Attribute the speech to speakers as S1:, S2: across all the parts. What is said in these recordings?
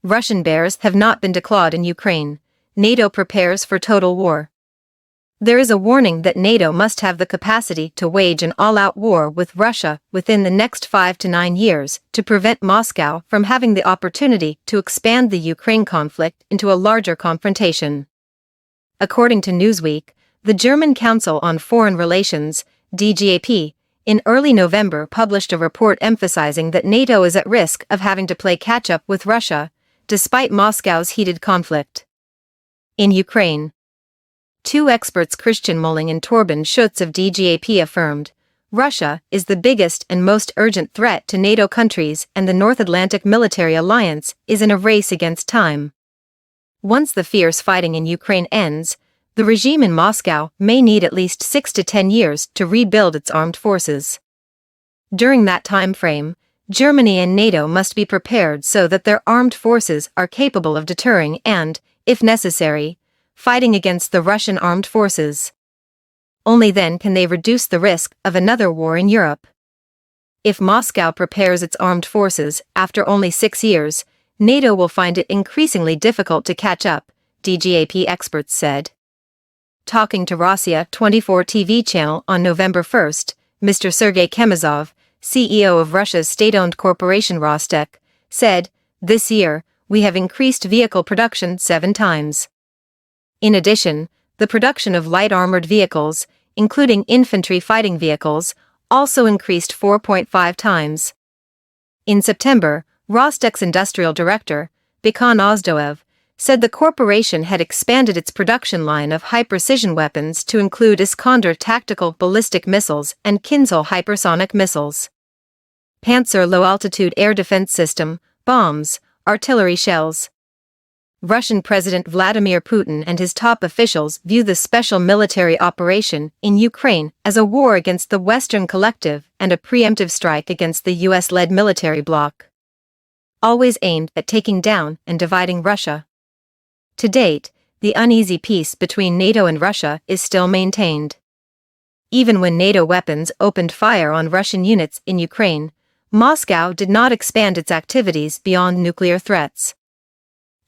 S1: Russian bears have not been declawed in Ukraine. NATO prepares for total war. There is a warning that NATO must have the capacity to wage an all-out war with Russia within the next 5 to 9 years to prevent Moscow from having the opportunity to expand the Ukraine conflict into a larger confrontation. According to Newsweek, the German Council on Foreign Relations, DGAP, in early November published a report emphasizing that NATO is at risk of having to play catch-up with Russia, despite Moscow's heated conflict. In Ukraine, two experts Christian Mulling and Torben Schutz of DGAP affirmed, Russia is the biggest and most urgent threat to NATO countries, and the North Atlantic Military Alliance is in a race against time. Once the fierce fighting in Ukraine ends, the regime in Moscow may need at least 6 to 10 years to rebuild its armed forces. During that time frame, Germany and NATO must be prepared so that their armed forces are capable of deterring and, if necessary, fighting against the Russian armed forces. Only then can they reduce the risk of another war in Europe. If Moscow prepares its armed forces after only 6 years, NATO will find it increasingly difficult to catch up, DGAP experts said. Talking to Rossiya 24 TV channel on November 1, Mr. Sergei Chemezov, CEO of Russia's state-owned corporation Rostec, said, "This year, we have increased vehicle production 7 times. In addition, the production of light armored vehicles, including infantry fighting vehicles, also increased 4.5 times. In September, Rostec's industrial director, Bikhan Ozdoev, said the corporation had expanded its production line of high-precision weapons to include Iskander tactical ballistic missiles and Kinzhal hypersonic missiles, Panzer low-altitude air defense system, bombs, artillery shells. Russian President Vladimir Putin and his top officials view the special military operation in Ukraine as a war against the Western collective and a preemptive strike against the US-led military bloc, always aimed at taking down and dividing Russia. To date, the uneasy peace between NATO and Russia is still maintained. Even when NATO weapons opened fire on Russian units in Ukraine, Moscow did not expand its activities beyond nuclear threats.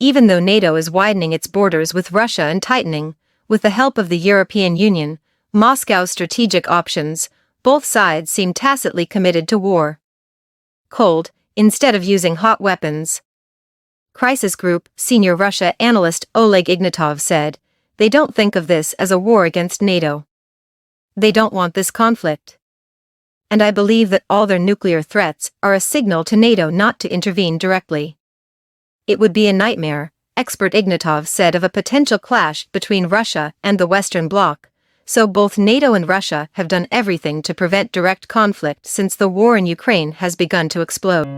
S1: Even though NATO is widening its borders with Russia and tightening, with the help of the European Union, Moscow's strategic options, both sides seem tacitly committed to war. Cold, instead of using hot weapons. Crisis Group senior Russia analyst Oleg Ignatov said, "They don't think of this as a war against NATO. They don't want this conflict. And I believe that all their nuclear threats are a signal to NATO not to intervene directly. It would be a nightmare," expert Ignatov said of a potential clash between Russia and the Western Bloc, so both NATO and Russia have done everything to prevent direct conflict since the war in Ukraine has begun to explode.